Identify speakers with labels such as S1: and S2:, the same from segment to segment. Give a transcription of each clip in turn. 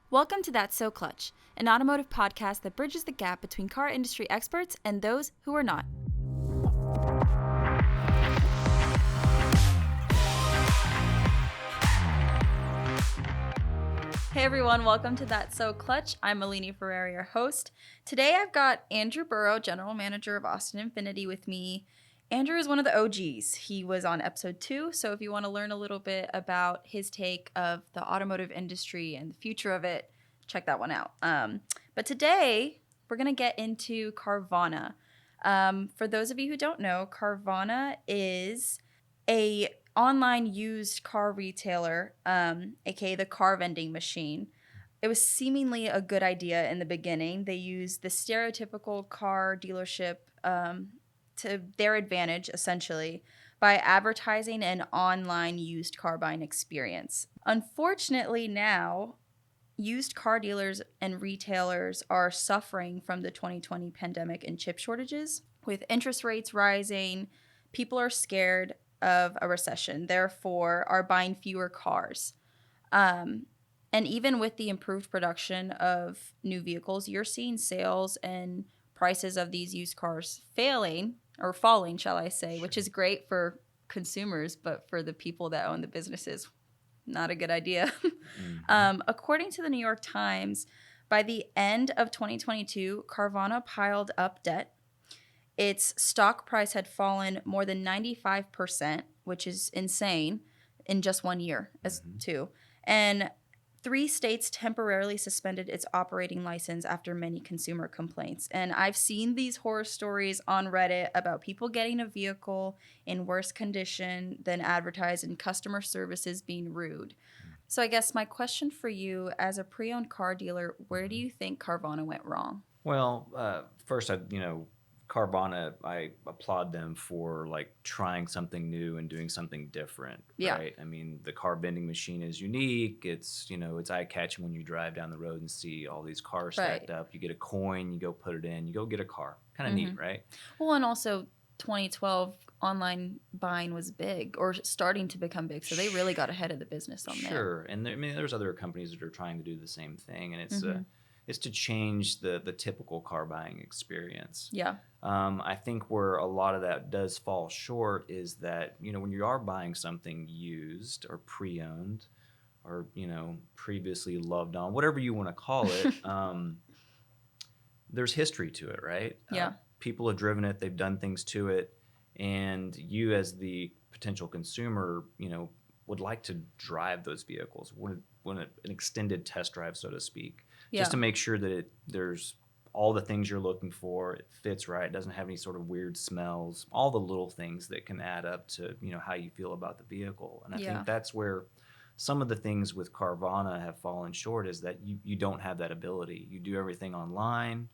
S1: Welcome to That's So Clutch, an automotive podcast that bridges the gap between car industry experts and those who are not. Hey everyone, welcome to That's So Clutch. I'm Aline Ferreira, your host. Today I've got Andrew Burrow, General Manager of Austin Infiniti, with me. Andrew is one of the OGs. He was on episode 2, so if you want to learn a little bit about his take of the automotive industry and the future of it, check that one out. But today we're going to get into Carvana. For those of you who don't know, Carvana is a online used car retailer, aka the car vending machine. It was seemingly a good idea in the beginning. They used the stereotypical car dealership to their advantage, essentially, by advertising an online used car buying experience. Unfortunately, now, used car dealers and retailers are suffering from the 2020 pandemic and chip shortages. With interest rates rising, people are scared of a recession, therefore are buying fewer cars. And even with the improved production of new vehicles, you're seeing sales and prices of these used cars falling, shall I say, which is great for consumers, but for the people that own the businesses, not a good idea. According to the New York Times, by the end of 2022, Carvana piled up debt. Its stock price had fallen more than 95%, which is insane, in just 1 year, too. And 3 states temporarily suspended its operating license after many consumer complaints. And I've seen these horror stories on Reddit about people getting a vehicle in worse condition than advertised and customer services being rude. So I guess my question for you as a pre-owned car dealer, where do you think Carvana went wrong?
S2: Well, first, Carvana, I applaud them for trying something new and doing something different, right? I mean, the car vending machine is unique. It's eye-catching when you drive down the road and see all these cars stacked up. You get a coin, you go put it in, you go get a car. Kind of neat, right?
S1: Well, and also 2012 online buying was big, or starting to become big, so they really got ahead of the business on there.
S2: Sure, and there's other companies that are trying to do the same thing, and it's to change the typical car buying experience.
S1: Yeah.
S2: I think where a lot of that does fall short is that, when you are buying something used or pre-owned or, previously loved on, whatever you want to call it, there's history to it, right?
S1: Yeah.
S2: People have driven it, they've done things to it, and you as the potential consumer, would like to drive those vehicles, want an extended test drive, so to speak, just to make sure that there's all the things you're looking for, it fits right, doesn't have any sort of weird smells, all the little things that can add up to, how you feel about the vehicle. And I think that's where some of the things with Carvana have fallen short, is that you don't have that ability. You do everything online.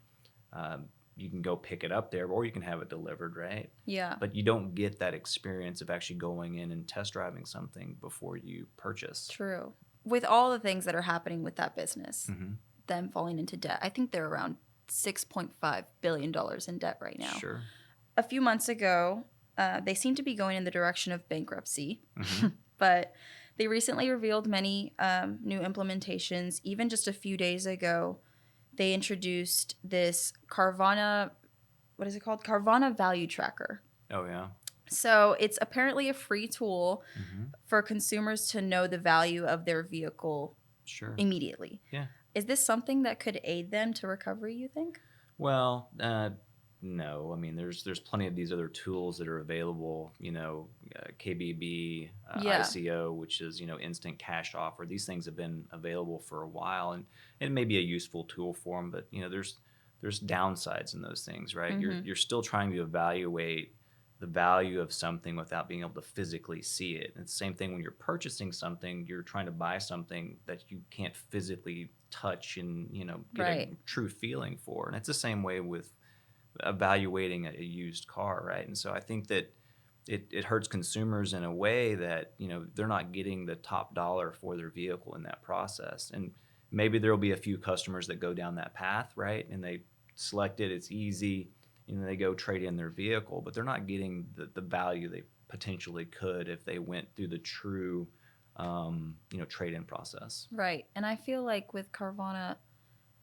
S2: You can go pick it up there, or you can have it delivered, right?
S1: Yeah.
S2: But you don't get that experience of actually going in and test driving something before you purchase.
S1: True. With all the things that are happening with that business, them falling into debt, I think they're around $6.5 billion in debt right now.
S2: Sure.
S1: A few months ago, they seem to be going in the direction of bankruptcy, but they recently revealed many new implementations. Even just a few days ago, they introduced this Carvana, what is it called? Carvana Value Tracker.
S2: Oh, yeah.
S1: So it's apparently a free tool for consumers to know the value of their vehicle immediately.
S2: Yeah.
S1: Is this something that could aid them to recovery, you think?
S2: Well, no. I mean, there's plenty of these other tools that are available, KBB, ICO, which is, instant cash offer. These things have been available for a while, and it may be a useful tool for them, but, there's downsides in those things, right? You're still trying to evaluate the value of something without being able to physically see it. And it's the same thing when you're purchasing something, you're trying to buy something that you can't physically touch and, get a true feeling for. And it's the same way with evaluating a used car, right? And so I think that it hurts consumers in a way that, they're not getting the top dollar for their vehicle in that process. And maybe there'll be a few customers that go down that path, right? And they select it, it's easy, and they go trade in their vehicle, but they're not getting the value they potentially could if they went through the true trade-in process.
S1: Right. And I feel like with Carvana,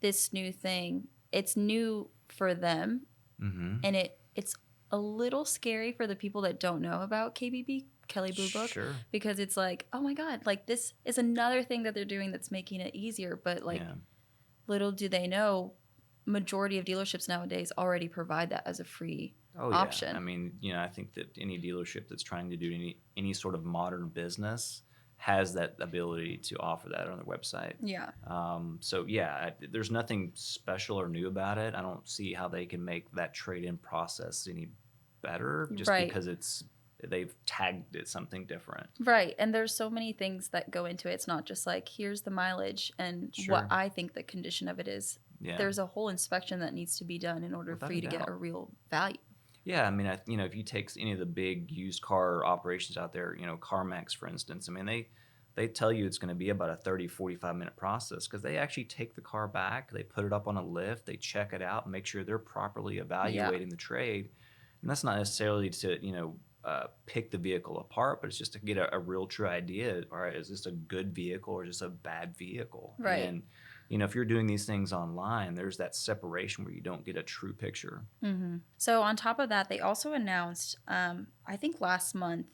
S1: this new thing, it's new for them, and it's a little scary for the people that don't know about KBB, Kelley Blue Book,
S2: Sure.
S1: because it's like, oh my God, like this is another thing that they're doing that's making it easier. But like, little do they know, majority of dealerships nowadays already provide that as a free option.
S2: I mean, I think that any dealership that's trying to do any sort of modern business has that ability to offer that on their website.
S1: Yeah.
S2: There's nothing special or new about it. I don't see how they can make that trade-in process any better just because they've tagged it something different.
S1: Right. And there's so many things that go into it. It's not just like, here's the mileage and what I think the condition of it is. Yeah. There's a whole inspection that needs to be done in order for you to get a real value.
S2: Yeah, I mean, if you take any of the big used car operations out there, CarMax, for instance, I mean, they tell you it's going to be about a 30, 45-minute process because they actually take the car back, they put it up on a lift, they check it out, and make sure they're properly evaluating the trade. And that's not necessarily to, pick the vehicle apart, but it's just to get a real true idea. All right, is this a good vehicle or is this a bad vehicle?
S1: Right.
S2: And if you're doing these things online, there's that separation where you don't get a true picture.
S1: Mm-hmm. So on top of that, they also announced, I think last month,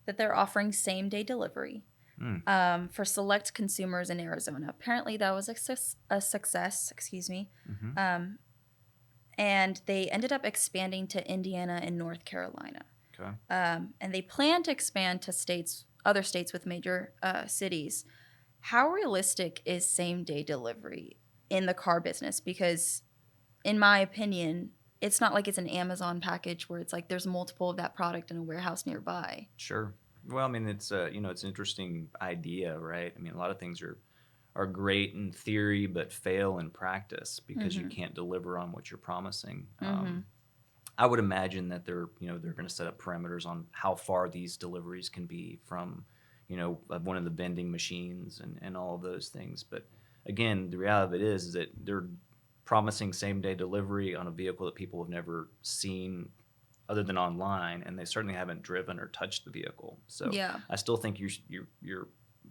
S1: that they're offering same-day delivery for select consumers in Arizona. Apparently, that was a success. Excuse me. Mm-hmm. And they ended up expanding to Indiana and North Carolina.
S2: Okay.
S1: And they plan to expand to other states with major cities. How realistic is same-day delivery in the car business? Because in my opinion, it's not like it's an Amazon package where it's like there's multiple of that product in a warehouse nearby.
S2: Sure. Well, I mean, it's it's an interesting idea, right? I mean, a lot of things are great in theory but fail in practice because you can't deliver on what you're promising. I would imagine that they're going to set up parameters on how far these deliveries can be from one of the vending machines and all of those things. But again, the reality of it is that they're promising same-day delivery on a vehicle that people have never seen other than online, and they certainly haven't driven or touched the vehicle. So I still think you're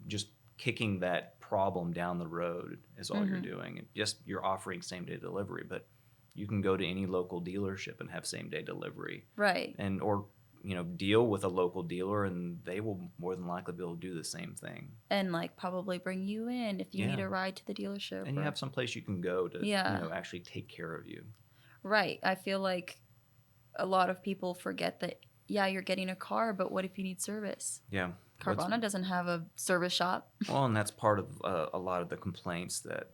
S2: just kicking that problem down the road is all you're doing. You're offering same-day delivery, but you can go to any local dealership and have same-day delivery.
S1: Right.
S2: Or deal with a local dealer, and they will more than likely be able to do the same thing.
S1: And like probably bring you in if you need a ride to the dealership.
S2: And you have some place you can go to actually take care of you.
S1: Right. I feel like a lot of people forget that, you're getting a car, but what if you need service?
S2: Yeah.
S1: Carvana doesn't have a service shop.
S2: Well, and that's part of a lot of the complaints that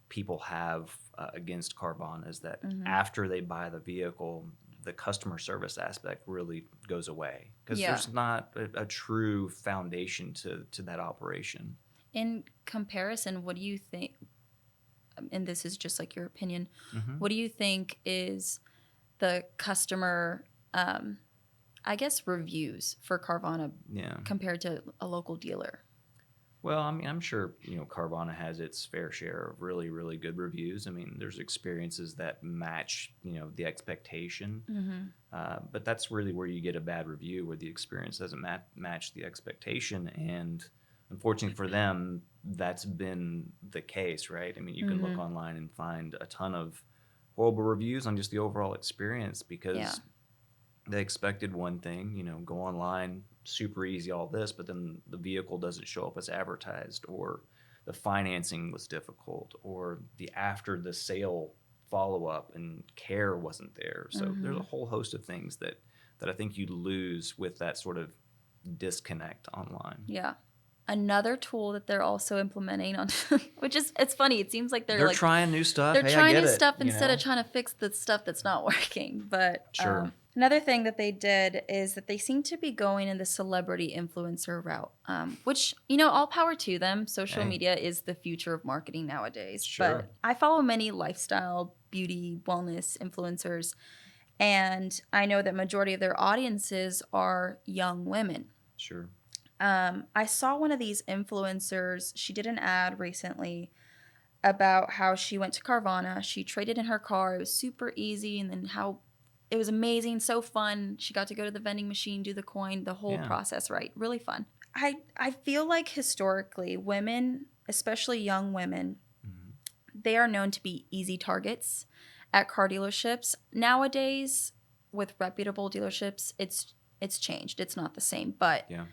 S2: people have against Carvana is that after they buy the vehicle, the customer service aspect really goes away because there's not a true foundation to that operation.
S1: In comparison, what do you think, and this is just like your opinion, what do you think is the customer, reviews for Carvana compared to a local dealer?
S2: Well, I mean, I'm sure, Carvana has its fair share of really, really good reviews. I mean, there's experiences that match, the expectation. But that's really where you get a bad review, where the experience doesn't match the expectation. And unfortunately for them, that's been the case, right? I mean, you can look online and find a ton of horrible reviews on just the overall experience because they expected one thing, go online, super easy, all this, but then the vehicle doesn't show up as advertised, or the financing was difficult, or the after the sale follow-up and care wasn't there. So there's a whole host of things that I think you lose with that sort of disconnect online.
S1: Yeah. Another tool that they're also implementing on, which is, it's funny. It seems like they're like
S2: trying new stuff.
S1: They're trying new stuff instead of trying to fix the stuff that's not working. But another thing that they did is that they seem to be going in the celebrity influencer route, which, all power to them. Social media is the future of marketing nowadays.
S2: Sure.
S1: But I follow many lifestyle, beauty, wellness influencers, and I know that majority of their audiences are young women.
S2: Sure.
S1: I saw one of these influencers. She did an ad recently about how she went to Carvana. She traded in her car. It was super easy. And then how it was amazing, so fun. She got to go to the vending machine, do the coin, the whole process, right? Really fun. I feel like historically women, especially young women, they are known to be easy targets at car dealerships. Nowadays, with reputable dealerships, it's changed. It's not the same, but
S2: Yeah.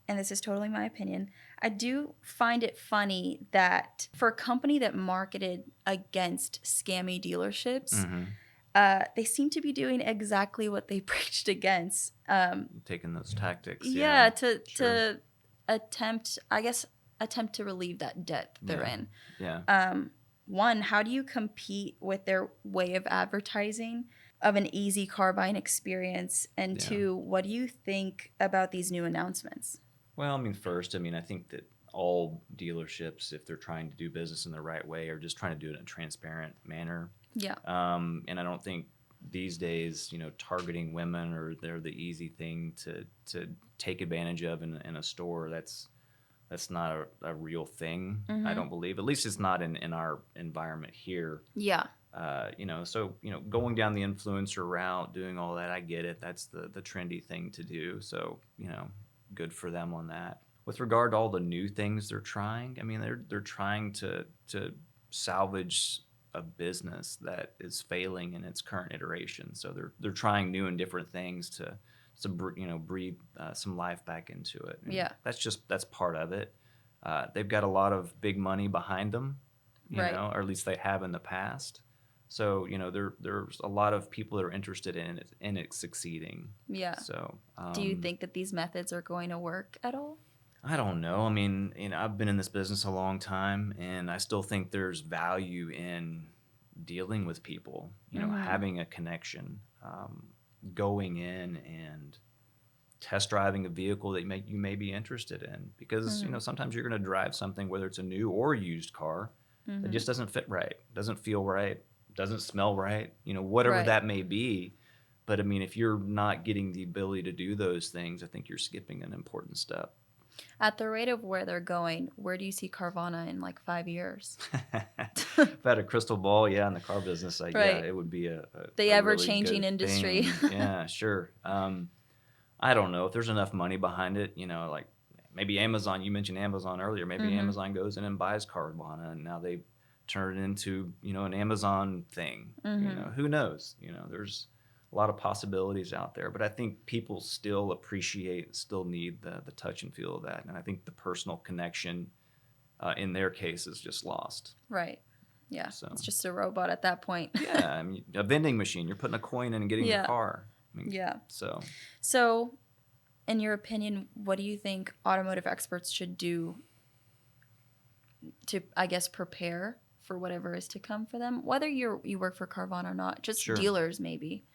S1: and this is totally my opinion, I do find it funny that for a company that marketed against scammy dealerships, they seem to be doing exactly what they preached against.
S2: Taking those tactics.
S1: Yeah,
S2: Sure.
S1: to attempt to relieve that debt they're in.
S2: Yeah.
S1: One, how do you compete with their way of advertising of an easy car buying experience? And
S2: Yeah.
S1: two, what do you think about these new announcements?
S2: Well, I mean, first, I mean, I think that all dealerships, if they're trying to do business in the right way, are just trying to do it in a transparent manner.
S1: Yeah.
S2: And I don't think these days, you know, targeting women or they're the easy thing to take advantage of in a store. That's not a real thing. I don't believe. At least it's not in our environment here.
S1: Yeah.
S2: You know, so, you know, going down the influencer route, doing all that, I get it. That's the trendy thing to do. So, you know, good for them on that. With regard to all the new things they're trying, I mean, they're trying to salvage a business that is failing in its current iteration. So they're trying new and different things to you know, breathe some life back into it. And
S1: Yeah.
S2: that's part of it. They've got a lot of big money behind them, you
S1: Right.
S2: know, or at least they have in the past. So, you know, there's a lot of people that are interested in it succeeding.
S1: Yeah.
S2: So,
S1: Do you think that these methods are going to work at all?
S2: I don't know. I mean, you know, I've been in this business a long time, and I still think there's value in dealing with people. You know, having a connection, going in and test driving a vehicle that you may be interested in, because you know sometimes you're going to drive something, whether it's a new or used car, that just doesn't fit right, doesn't feel right, doesn't smell right, you know, whatever
S1: Right.
S2: that may be. But I mean, if you're not getting the ability to do those things, I think you're skipping an important step.
S1: At the rate of where they're going, where do you see Carvana in like 5 years?
S2: If I had a crystal ball, yeah, in the car business, yeah,
S1: Right.
S2: it would be
S1: The
S2: a really
S1: ever-changing
S2: good
S1: industry.
S2: thing. Yeah, sure. I don't know if there's enough money behind it. You know, like maybe Amazon. You mentioned Amazon earlier. Maybe Amazon goes in and buys Carvana, and now they turn it into, you know, an Amazon thing. You know, who knows? You know, there's a lot of possibilities out there. But I think people still still need the touch and feel of that, and I think the personal connection in their case is just lost.
S1: Right. Yeah.
S2: So
S1: It's just a robot at that point.
S2: yeah, I mean, a vending machine. You're putting a coin in and getting
S1: Yeah.
S2: your car. I mean,
S1: Yeah.
S2: So
S1: So, in your opinion, what do you think automotive experts should do to, I guess, prepare for whatever is to come for them? Whether you work for Carvana or not, just
S2: Sure.
S1: dealers maybe.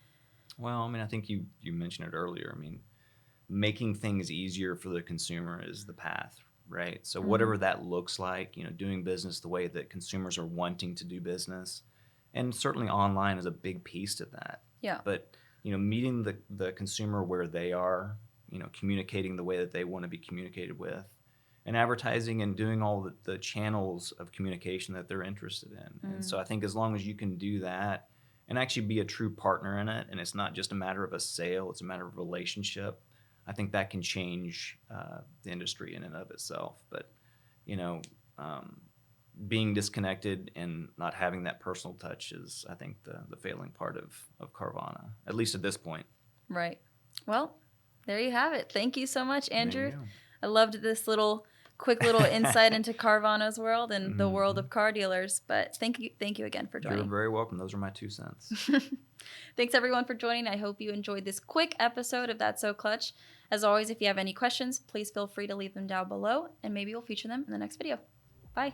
S2: Well, I mean, I think you mentioned it earlier. I mean, making things easier for the consumer is the path, right? So whatever that looks like, you know, doing business the way that consumers are wanting to do business, and certainly online is a big piece to that.
S1: Yeah.
S2: But you know, meeting the consumer where they are, you know, communicating the way that they want to be communicated with, and advertising and doing all the channels of communication that they're interested in. And so I think as long as you can do that and actually be a true partner in it, and it's not just a matter of a sale, it's a matter of relationship, I think that can change the industry in and of itself. But, you know, being disconnected and not having that personal touch is, I think, the failing part of Carvana, at least at this point.
S1: Right. Well, there you have it. Thank you so much, Andrew.
S2: There you go.
S1: I loved this quick little insight into Carvana's world and the world of car dealers. But thank you again for joining.
S2: You're very welcome. Those are my 2 cents.
S1: Thanks everyone for joining. I hope you enjoyed this quick episode of That's So Clutch. As always, if you have any questions, please feel free to leave them down below, and maybe we'll feature them in the next video. Bye.